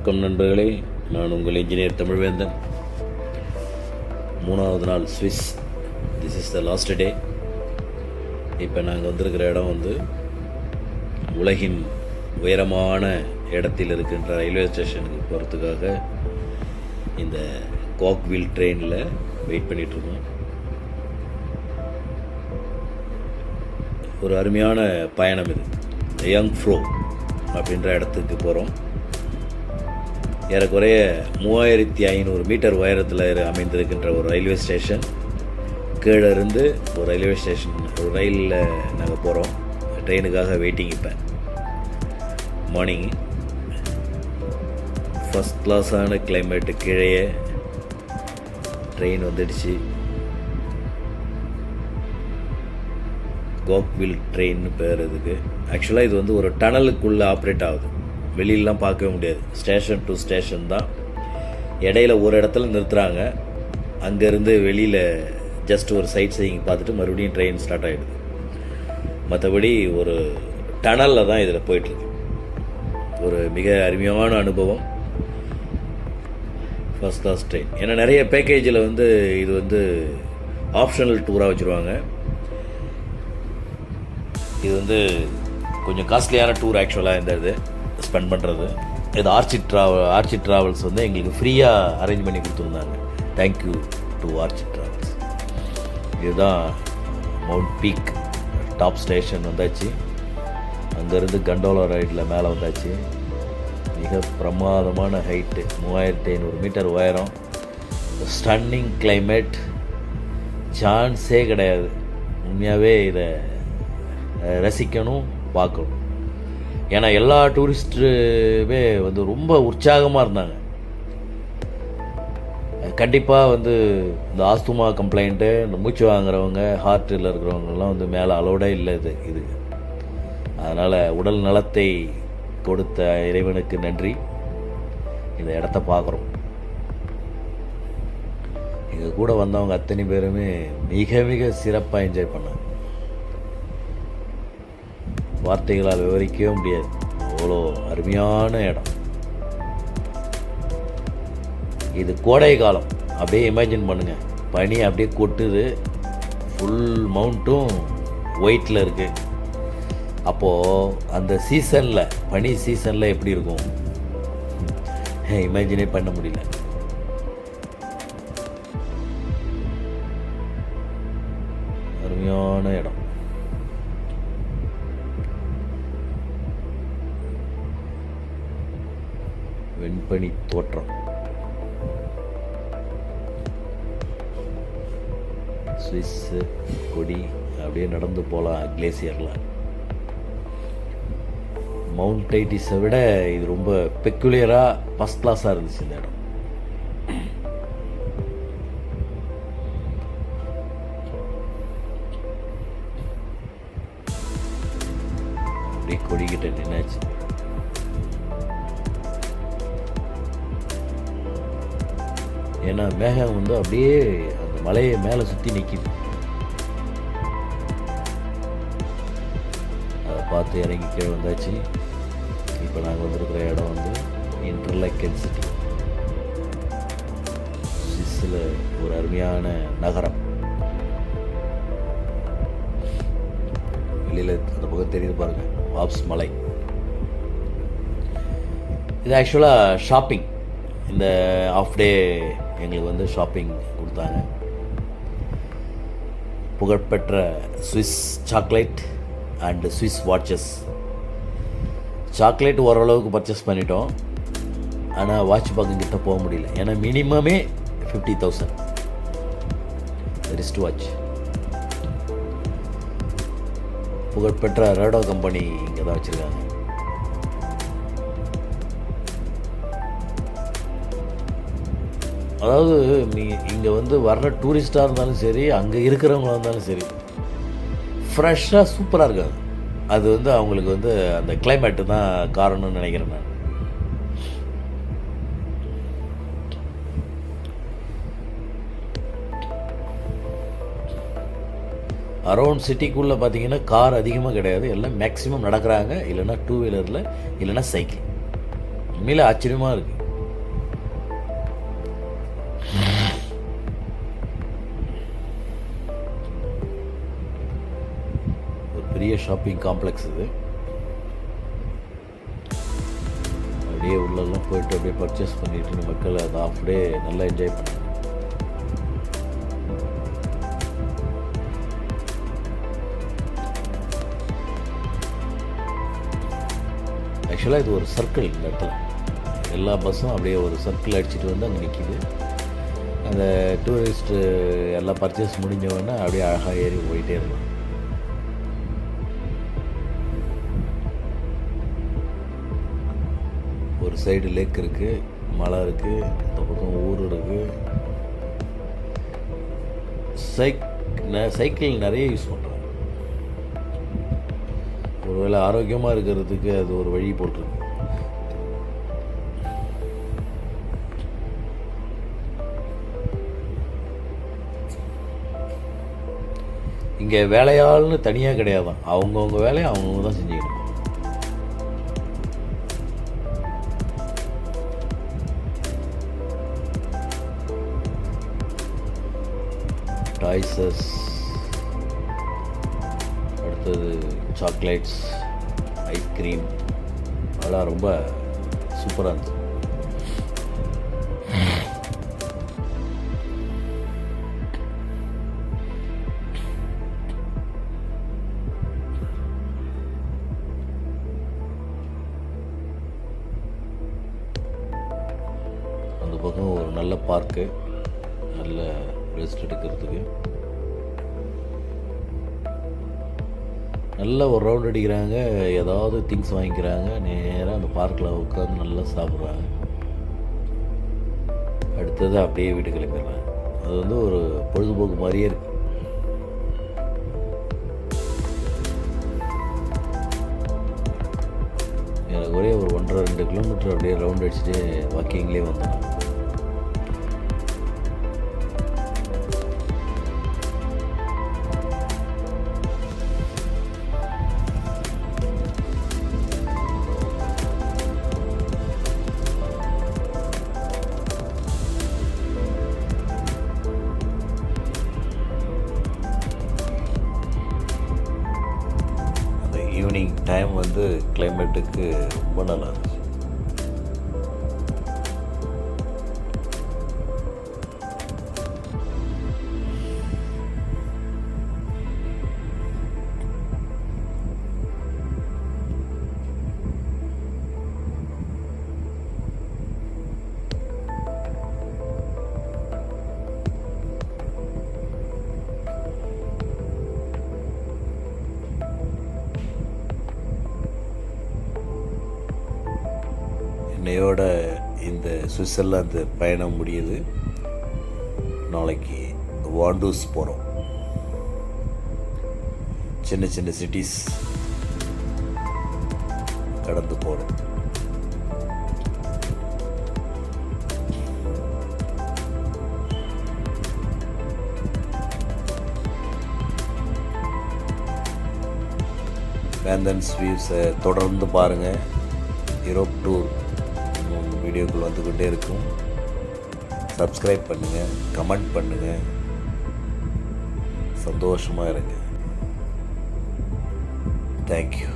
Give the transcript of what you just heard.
வணக்கம் நண்பர்களே, நான் உங்கள் இன்ஜினியர் தமிழ்வேந்தன். 3வது நாள் Swiss. This is the last day. இப்போ நாங்கள் வந்திருக்கிற இடம் வந்து உலகின் உயரமான இடத்தில் இருக்கின்ற ரயில்வே ஸ்டேஷனுக்கு போகிறதுக்காக இந்த காக்வீல் ட்ரெயினில் வெயிட் பண்ணிகிட்ருக்கோம். ஒரு அருமையான பயணம் இது. யங்ஃப்ரோ அப்படின்ற இடத்துக்கு போகிறோம். ஏறக்குறைய 3500 மீட்டர் உயரத்தில் அமைந்திருக்கின்ற ஒரு ரயில்வே ஸ்டேஷன். கீழே இருந்து ஒரு ரயில்வே ஸ்டேஷன், ஒரு ரயிலில் நாங்கள் போகிறோம். ட்ரெயினுக்காக வெயிட்டிங். இப்போ மார்னிங் ஃபஸ்ட் கிளாஸான கிளைமேட்டு. கீழே ட்ரெயின் வந்துடுச்சு. காக்வீல் ட்ரெயின்னு பேர் இதுக்கு. ஆக்சுவலாக இது வந்து ஒரு டனலுக்குள்ளே ஆப்ரேட் ஆகுது. வெளியிலலாம் பார்க்கவே முடியாது. ஸ்டேஷன் டு ஸ்டேஷன் தான். இடையில ஒரு இடத்துல நிறுத்துகிறாங்க. அங்கேருந்து வெளியில் ஜஸ்ட் ஒரு சைட் சீயிங் பார்த்துட்டு மறுபடியும் ட்ரெயின் ஸ்டார்ட் ஆகிடுது. மற்றபடி ஒரு டனலில் தான் இதில் போயிட்டுருக்கு. ஒரு மிக அருமையான அனுபவம். First class train. ஏன்னா நிறைய பேக்கேஜில் வந்து இது வந்து ஆப்ஷனல் டூராக வச்சுருவாங்க. இது வந்து கொஞ்சம் காஸ்ட்லியான டூர் ஆக்சுவலாக. இந்த இது ஸ்பெண்ட் பண்ணுறது இது ஆர்ச்சி ட்ராவல்ஸ் வந்து எங்களுக்கு ஃப்ரீயாக அரேஞ்ச் பண்ணி கொடுத்துருந்தாங்க. Thank you to arch travels. இதுதான் மவுண்ட் பீக் டாப் ஸ்டேஷன் வந்தாச்சு. அங்கேருந்து கண்டோலா ரைடில் மேலே வந்தாச்சு. மிக பிரமாதமான ஹைட்டு, 3500 மீட்டர் உயரம். ஸ்டன்னிங் கிளைமேட், சான்ஸே கிடையாது. உண்மையாகவே இதை ரசிக்கணும், பார்க்கணும். ஏன்னா எல்லா டூரிஸ்ட்டுமே வந்து ரொம்ப உற்சாகமாக இருந்தாங்க. கண்டிப்பாக வந்து இந்த ஆஸ்துமா கம்ப்ளைண்ட்டு, இந்த மூச்சு வாங்குறவங்க, ஹார்ட்டில் இருக்கிறவங்கெல்லாம் வந்து மேலே அலோடே இல்லை இது. அதனால் உடல் நலத்தை கொடுத்த இறைவனுக்கு நன்றி. இந்த இடத்த பார்க்குறோம். எங்கள் கூட வந்தவங்க அத்தனை பேருமே மிக மிக சிறப்பாக என்ஜாய் பண்ணாங்க. வார்த்தைகளால் விவரிக்கவே முடியாது. அவ்வளோ அருமையான இடம். இது கோடை காலம். அப்படியே இமேஜின் பண்ணுங்கள். பனி அப்படியே கொட்டுது. ஃபுல் மவுண்ட்டும் ஒயிட்டில் இருக்குது. அப்போது அந்த சீசனில், பனி சீசனில் எப்படி இருக்கும் இமேஜினே பண்ண முடியல. அருமையான இடம். வெண்பனி தோற்றம். சுவிஸ் கொடி அப்படியே நடந்து போகலாம் கிளேசியரில். மவுண்ட் ஐட்டிஸை விட இது ரொம்ப பெக்குலியராக ஃபஸ்ட் கிளாஸாக இருந்துச்சு இந்த இடம். அப்படியே கொடிக்கிட்ட நின்னாச்சு. ஏன்னா மேகம் வந்து அப்படியே அந்த மலையை மேலே சுற்றி நிற்கிது. அதை பார்த்து இறங்கி கீழே வந்தாச்சு. இப்போ நாங்கள் வந்திருக்கிற இடம் வந்து இன்டர்லேக்கன் சிட்டி. சுவிஸில் ஒரு அருமையான நகரம். வெளியில் அந்த பக்கம் தெரியுது பாருங்கள், ஆப்ஸ் மலை. இது ஆக்சுவலாக ஷாப்பிங். இந்த ஆஃப் டே எங்களுக்கு வந்து ஷாப்பிங் கொடுத்தாங்க. புகழ்பெற்ற Swiss chocolate and Swiss watches. Chocolate ஓரளவுக்கு பர்ச்சேஸ் பண்ணிட்டோம். ஆனால் வாட்ச் பக்கங்கிட்ட போக முடியல. ஏன்னா மினிமமே 50,000 ரிஸ்ட் வாட்ச். புகழ்பெற்ற ரேடோ கம்பெனி இங்கே தான் வச்சுருக்காங்க. அதாவது இங்கே வந்து வர்ற டூரிஸ்டாக இருந்தாலும் சரி, அங்கே இருக்கிறவங்களா இருந்தாலும் சரி, ஃப்ரெஷ்ஷாக சூப்பராக இருக்காது. அது வந்து அவங்களுக்கு வந்து அந்த கிளைமேட்டு தான் காரணம்னு நினைக்கிறேன் நான். அரௌண்ட் சிட்டிக்குள்ளே பார்த்தீங்கன்னா கார் அதிகமாக கிடையாது. எல்லாம் மேக்ஸிமம் நடக்கிறாங்க, இல்லைன்னா டூ வீலரில், இல்லைன்னா சைக்கிள். உண்மையிலே ஆச்சரியமாக இருக்குது. ஒரு பெரிய ஷாப்பிங் காம்ப்ளெக்ஸ் இது. அப்படியே உள்ளெல்லாம் போயிட்டு அப்படியே பர்ச்சேஸ் பண்ணிட்டு மக்கள் அதை ஆஃப் டே நல்லா என்ஜாய் பண்ணாங்க. ஆக்சுவலாக இது ஒரு சர்க்கிள். இந்த இடத்துல எல்லா பஸ்ஸும் அப்படியே ஒரு சர்க்கிள் அடிச்சுட்டு வந்து அங்கே நிற்கிது. அந்த டூரிஸ்ட்டு எல்லாம் பர்ச்சேஸ் முடிஞ்சவொடனே அப்படியே அழகாக ஏறி போயிட்டே இருக்கலாம். ஒரு சைடு லேக் இருக்குது, மலை இருக்குது, இந்த பக்கம் ஊர் இருக்குது. சைக்கிள் நிறைய யூஸ் பண்ணுறாங்க. ஒருவேளை ஆரோக்கியமாக இருக்கிறதுக்கு அது ஒரு வழி போட்டிருக்கு. இங்கே வேலையாள்னு தனியாக கிடையாதான், அவங்கவுங்க வேலையை அவங்கவுங்க தான் செஞ்சுக்கணும். டாய்ஸஸ், அடுத்தது சாக்லேட்ஸ், ஐஸ்கிரீம், அதெல்லாம் ரொம்ப சூப்பராக இருந்துச்சு. அந்த பக்கம் ஒரு நல்ல பார்க்கு, நல்ல ரெஸ்ட் எடுக்கிறதுக்கு நல்லா ஒரு ரவுண்ட் அடிக்கிறாங்க. ஏதாவது திங்ஸ் வாங்கிக்கிறாங்க, நேராக அந்த பார்க்கில் உட்காந்து நல்லா சாப்பிட்றாங்க. அடுத்தது அப்படியே வீட்டு கிளம்பிடுறாங்க. அது வந்து ஒரு பொழுதுபோக்கு மாதிரியே இருக்கு. எனக்கு ஒரே ஒரு 1.5-2 கிலோமீட்டர் அப்படியே ரவுண்ட் அடிச்சுட்டு வாக்கிங்லேயே வந்தோம். ஈவினிங் டைம் வந்து கிளைமேட்டுக்கு ரொம்ப நல்லா இருந்துச்சு. இன்னையோட இந்த சுவிட்சர்லாந்து பயணம் முடியுது. நாளைக்கு வாண்டூஸ் போகிறோம். சின்ன சின்ன சிட்டிஸ் கடந்து போகிறோம். வேந்தன்ஸ் வியூஸை தொடர்ந்து பாருங்கள். யூரோப் டூர் வீடியோக்கள் வந்துக்கிட்டே இருக்கும். சப்ஸ்கிரைப் பண்ணுங்கள், கமெண்ட் பண்ணுங்கள், சந்தோஷமாக இருங்க. தேங்க்யூ.